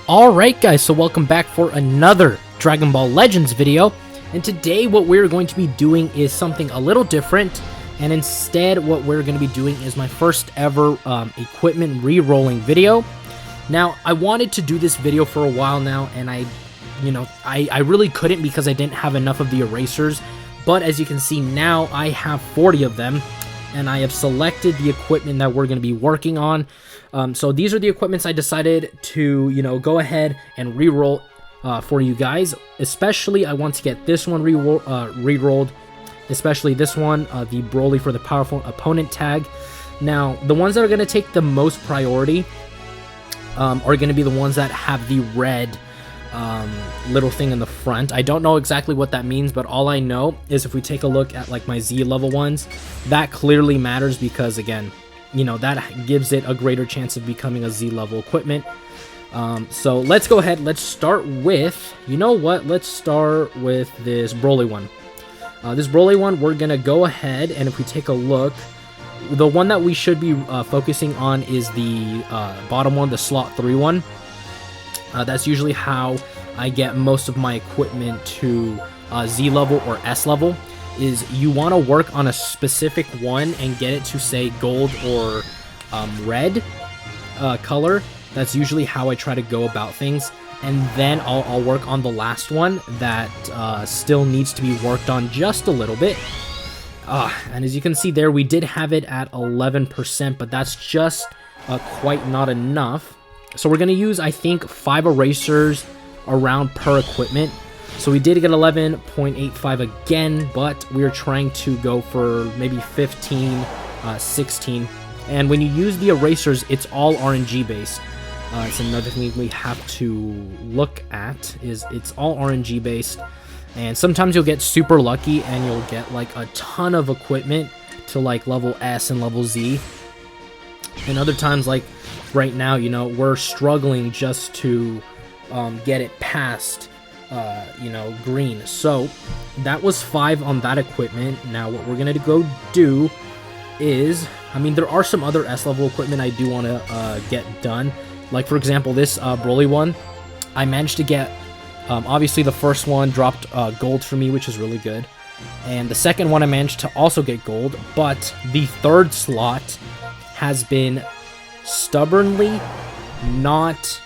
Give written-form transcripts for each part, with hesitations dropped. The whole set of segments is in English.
Alright guys, so welcome back for another Dragon Ball Legends video, and today what we're going to be doing is something a little different, and instead what we're going to be doing is my first ever equipment re-rolling video. Now, I wanted to do this video for a while now, and I really couldn't because I didn't have enough of the erasers, but as you can see now, I have 40 of them, and I have selected the equipment that we're going to be working on. So these are the equipments I decided to, go ahead and re-roll for you guys. Especially, I want to get this one re-rolled, especially this one, the Broly for the Powerful Opponent tag. Now, the ones that are going to take the most priority are going to be the ones that have the red little thing in the front. I don't know exactly what that means, but all I know is if we take a look at like my Z level ones, that clearly matters because again, that gives it a greater chance of becoming a Z level equipment. So let's go ahead, let's start with, let's start with this Broly one. This Broly one, we're gonna go ahead, and if we take a look, the one that we should be focusing on is the bottom one, the slot 3 one. That's usually how I get most of my equipment to Z level or S level, is you want to work on a specific one and get it to say gold or red color. That's usually how I try to go about things, and then I'll work on the last one that still needs to be worked on just a little bit. And as you can see there, we did have it at 11%, but that's just quite not enough. So we're going to use, I think, 5 erasers around per equipment. So we did get 11.85 again, but we're trying to go for maybe 15, 16. And when you use the erasers, it's all RNG based. It's another thing we have to look at, is it's all RNG based. And sometimes you'll get super lucky and you'll get like a ton of equipment to like level S and level Z. And other times, like right now, we're struggling just to get it past green. So that was 5 on that equipment. Now what we're gonna go do is, there are some other S level equipment I do want to get done. Like for example, this Broly one, I managed to get, obviously the first one dropped gold for me, which is really good, and the second one I managed to also get gold, but the third slot has been stubbornly not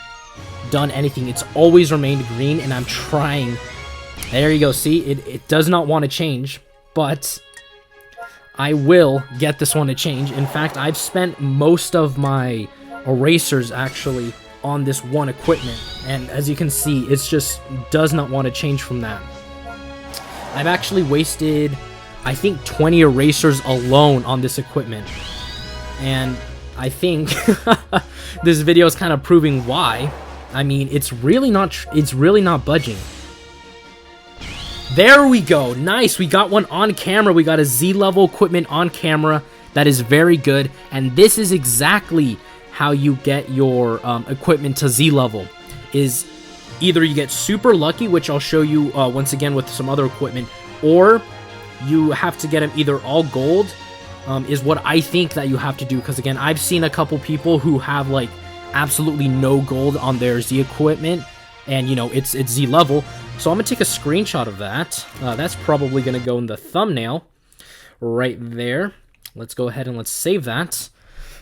done anything. It's always remained green, and I'm trying. There you go. See, it does not want to change, but I will get this one to change. In fact, I've spent most of my erasers actually on this one equipment, and as you can see, it's just does not want to change from that. I've actually wasted, I think, 20 erasers alone on this equipment, and I think this video is kind of proving why. It's really not budging. There we go. Nice. We got one on camera. We got a Z level equipment on camera. That is very good. And this is exactly how you get your equipment to Z level. Is either you get super lucky, which I'll show you once again with some other equipment, or you have to get them either all gold, is what I think that you have to do. Because again, I've seen a couple people who have like absolutely no gold on their Z equipment, and it's Z level. So I'm gonna take a screenshot of that. That's probably gonna go in the thumbnail right there. Let's go ahead and let's save that.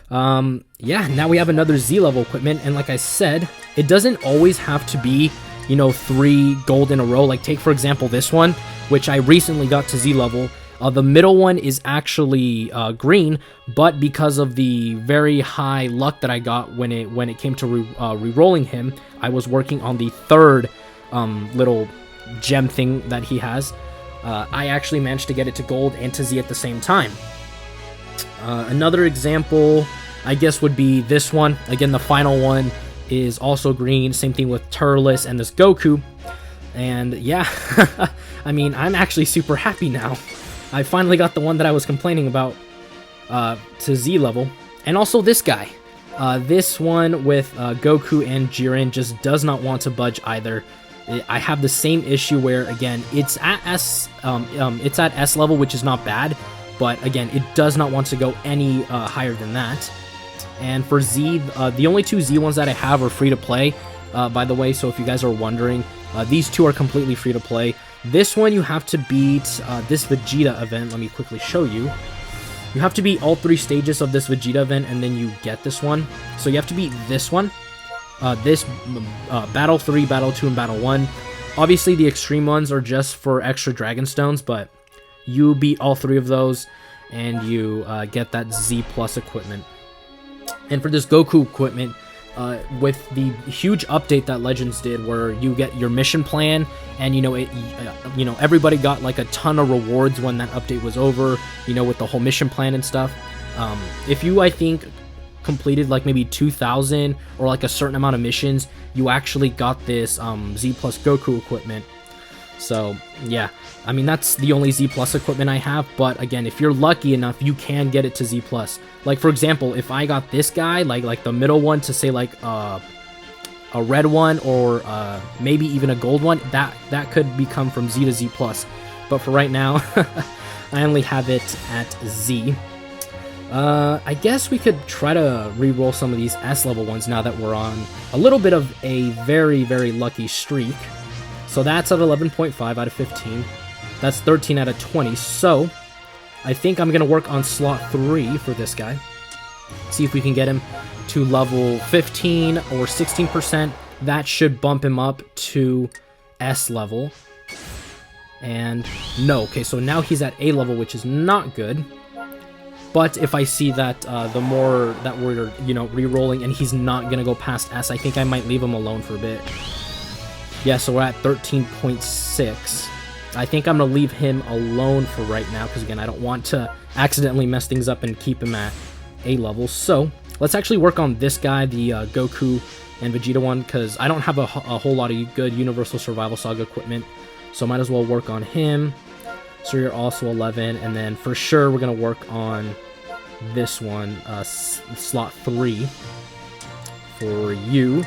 Yeah, now we have another Z level equipment, and like I said, it doesn't always have to be 3 gold in a row. Like take for example this one, which I recently got to Z level. The middle one is actually green, but because of the very high luck that I got when it came to re-rolling him, I was working on the third little gem thing that he has. I actually managed to get it to gold and to Z at the same time. Another example, I guess, would be this one. Again, the final one is also green. Same thing with Turles and this Goku. And yeah, I'm actually super happy now. I finally got the one that I was complaining about to Z level. And also this guy. This one with Goku and Jiren just does not want to budge either. I have the same issue where, again, it's at S level, which is not bad, but again, it does not want to go any higher than that. And for Z, the only 2 Z ones that I have are free to play. by the way, so if you guys are wondering, these two are completely free to play. This one you have to beat this Vegeta event. Let me quickly show you. You have to beat all 3 stages of this Vegeta event, and then you get this one. So you have to beat this one, Battle 3, Battle 2, and Battle 1. Obviously, the extreme ones are just for extra Dragon Stones, but you beat all 3 of those, and you get that Z Plus equipment. And for this Goku equipment, with the huge update that Legends did, where you get your mission plan, and everybody got like a ton of rewards when that update was over. With the whole mission plan and stuff. If you, I think, completed like maybe 2,000 or like a certain amount of missions, you actually got this Z Plus Goku equipment. So yeah, I mean, that's the only Z Plus equipment I have, but again, if you're lucky enough, you can get it to Z Plus. Like for example, if I got this guy, like the middle one, to say like a red one, or maybe even a gold one, that could become from Z to Z Plus. But for right now, I only have it at Z. I guess we could try to re-roll some of these S level ones now that we're on a little bit of a very, very lucky streak. So that's at 11.5 out of 15. That's 13 out of 20. So I think I'm going to work on slot 3 for this guy. See if we can get him to level 15 or 16%. That should bump him up to S level. And no. Okay, so now he's at A level, which is not good. But if I see that the more that we're, re-rolling and he's not going to go past S, I think I might leave him alone for a bit. Yeah, so we're at 13.6. I think I'm going to leave him alone for right now, because again, I don't want to accidentally mess things up and keep him at A level. So let's actually work on this guy, the Goku and Vegeta one, because I don't have a whole lot of good Universal Survival Saga equipment. So might as well work on him. So you're also 11, and then for sure we're going to work on this one, slot 3 for you.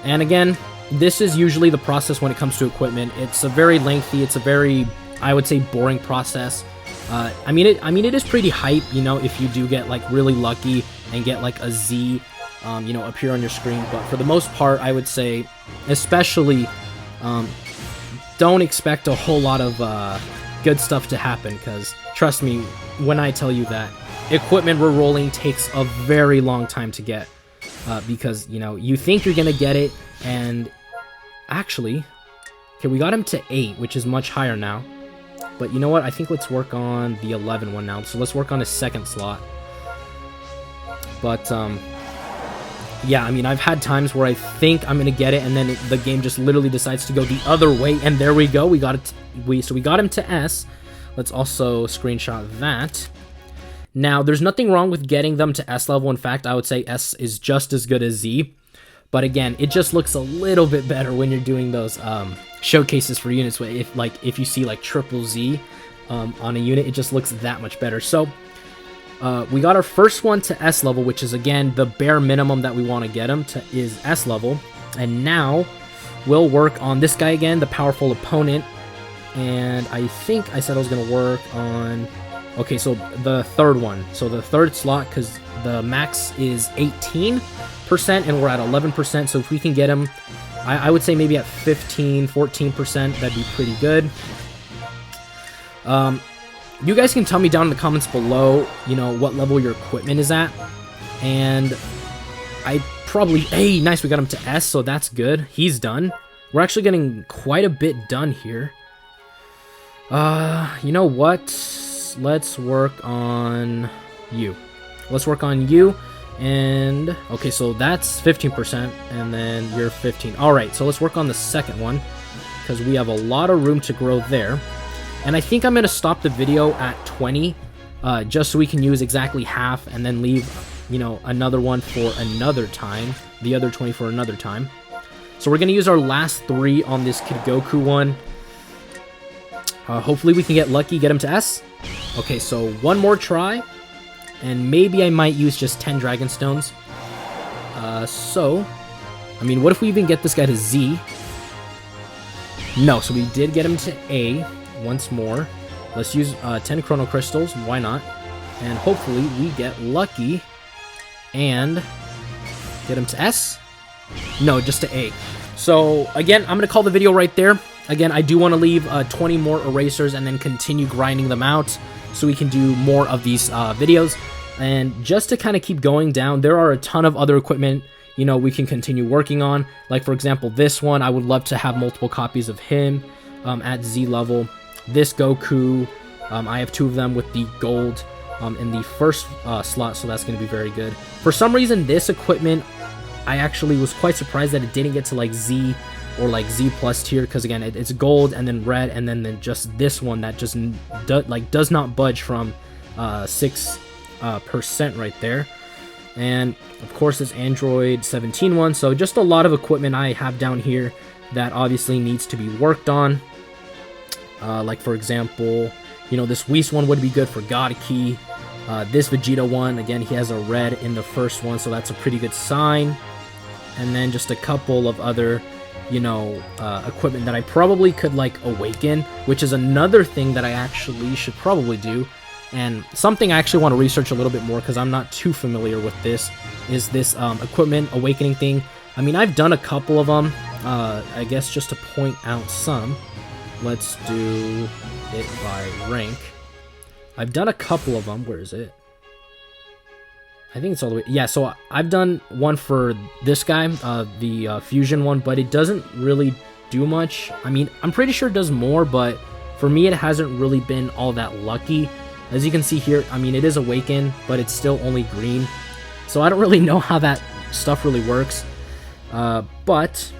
And again, this is usually the process when it comes to equipment. It's a very lengthy, it's a very, I would say, boring process. I mean, it is pretty hype, if you do get like really lucky and get like a Z, appear on your screen. But for the most part, I would say, especially, don't expect a whole lot of good stuff to happen, because trust me when I tell you that equipment re-rolling takes a very long time to get, because you think you're gonna get it, and actually, okay, we got him to 8, which is much higher now. But you know what, I think let's work on the 11 one now. So let's work on his second slot. But yeah, I mean, I've had times where I think I'm gonna get it, and then the game just literally decides to go the other way, and there we go. We got it. So we got him to S. Let's also screenshot that. Now, there's nothing wrong with getting them to S level. In fact, I would say S is just as good as Z. But again, it just looks a little bit better when you're doing those showcases for units. If you see like triple Z on a unit, it just looks that much better. So we got our first one to S level, which is again the bare minimum that we want to get him to, is S level. And now we'll work on this guy again, the powerful opponent. And I think I said I was going to work on... Okay, so the third one. So the third slot, because the max is 18%, and we're at 11%. So if we can get him, I would say maybe at 15, 14%, that'd be pretty good. You guys can tell me down in the comments below, what level your equipment is at. And I probably... Hey, nice, we got him to S, so that's good. He's done. We're actually getting quite a bit done here. You know what? Let's work on you. Let's work on you. And okay, so that's 15%, and then you're 15. All right, so let's work on the second one, because we have a lot of room to grow there. And I think I'm gonna stop the video at 20, just so we can use exactly half, and then leave, another one for another time. The other 20 for another time. So we're gonna use our last 3 on this Kid Goku one. Hopefully we can get lucky, get him to S. Okay, so one more try, and maybe I might use just 10 Dragon Stones. So, I mean, what if we even get this guy to Z? No, so we did get him to A once more. Let's use 10 Chrono Crystals, why not? And hopefully we get lucky and get him to S. No, just to A. So again, I'm gonna call the video right there. Again, I do want to leave 20 more erasers and then continue grinding them out so we can do more of these videos. And just to kind of keep going down, there are a ton of other equipment, you know, we can continue working on. Like, for example, this one, I would love to have multiple copies of him at Z level. This Goku, I have 2 of them with the gold in the first slot, so that's going to be very good. For some reason, this equipment, I actually was quite surprised that it didn't get to like Z or like Z plus tier, because again, it's gold and then red, and then just this one that just does not budge from 6% right there. And of course this Android 17 one. So just a lot of equipment I have down here that obviously needs to be worked on. Like, for example, you know, this Whis one would be good for God Key. This Vegeta one, again, he has a red in the first one, so that's a pretty good sign. And then just a couple of other, you know, equipment that I probably could like awaken, which is another thing that I actually should probably do. And something I actually want to research a little bit more, because I'm not too familiar with this, is this equipment awakening thing. I mean, I've done a couple of them, I guess just to point out some. Let's do it by rank. I've done a couple of them. Where is it? I think it's all the way. Yeah, so I've done one for this guy, the fusion one, but it doesn't really do much. I mean, I'm pretty sure it does more, but for me, it hasn't really been all that lucky. As you can see here, I mean, it is awakened, but it's still only green. So I don't really know how that stuff really works. But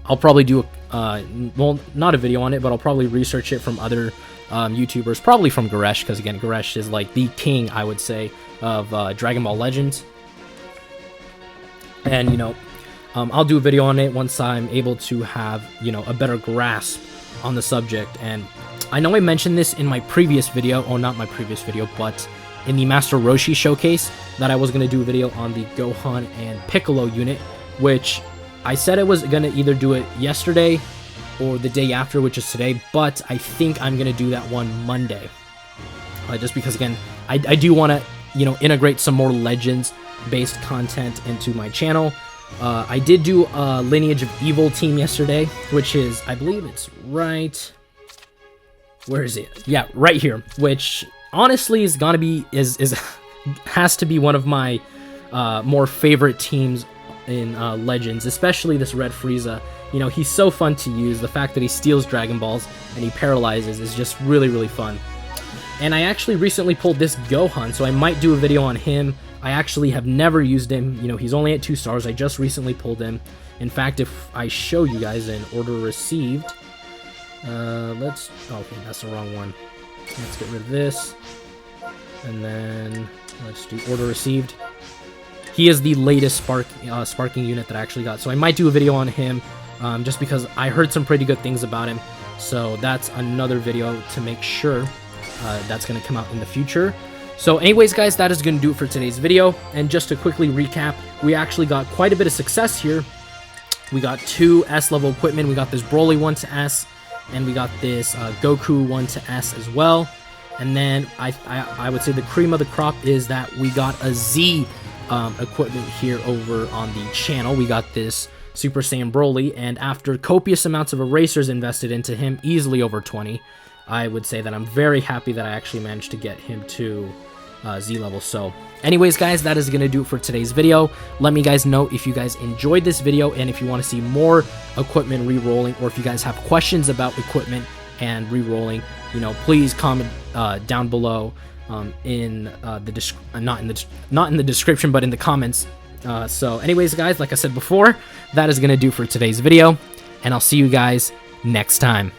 I'll probably do, well, not a video on it, but I'll probably research it from other YouTubers, probably from Goresh, because again, Goresh is like the king, I would say, of Dragon Ball Legends. And, you know, I'll do a video on it once I'm able to have, you know, a better grasp on the subject. And I know I mentioned this in my previous video, or not my previous video, but in the Master Roshi showcase, that I was going to do a video on the Gohan and Piccolo unit, which I said I was going to either do it yesterday or the day after, which is today, but I think I'm going to do that one Monday. Just because, again, I do want to, you know, integrate some more Legends-based content into my channel. I did do a Lineage of Evil team yesterday, which is, I believe it's right... Where is it? Yeah, right here. Which honestly is gonna be has to be one of my more favorite teams in Legends, especially this Red Frieza. You know, he's so fun to use. The fact that he steals Dragon Balls and he paralyzes is just really, really fun. And I actually recently pulled this Gohan, so I might do a video on him. I actually have never used him. You know, he's only at 2 stars. I just recently pulled him. In fact, if I show you guys in order received. Okay, that's the wrong one. Let's get rid of this. And then let's do order received. He is the latest sparking unit that I actually got. So I might do a video on him, just because I heard some pretty good things about him. So that's another video to make sure that's going to come out in the future. So anyways, guys, that is going to do it for today's video. And just to quickly recap, we actually got quite a bit of success here. We got 2 S-level equipment. We got this Broly 1 to S. And we got this Goku 1 to S as well. And then I would say the cream of the crop is that we got a Z equipment here over on the channel. We got this Super Saiyan Broly, and after copious amounts of erasers invested into him, easily over 20, I would say that I'm very happy that I actually managed to get him to Z level. So anyways, guys, that is going to do it for today's video. Let me guys know if you guys enjoyed this video and if you want to see more equipment re-rolling, or if you guys have questions about equipment and re-rolling, you know, please comment down below in the not in the description, but in the comments. So anyways, guys, like I said before, that is going to do for today's video, and I'll see you guys next time.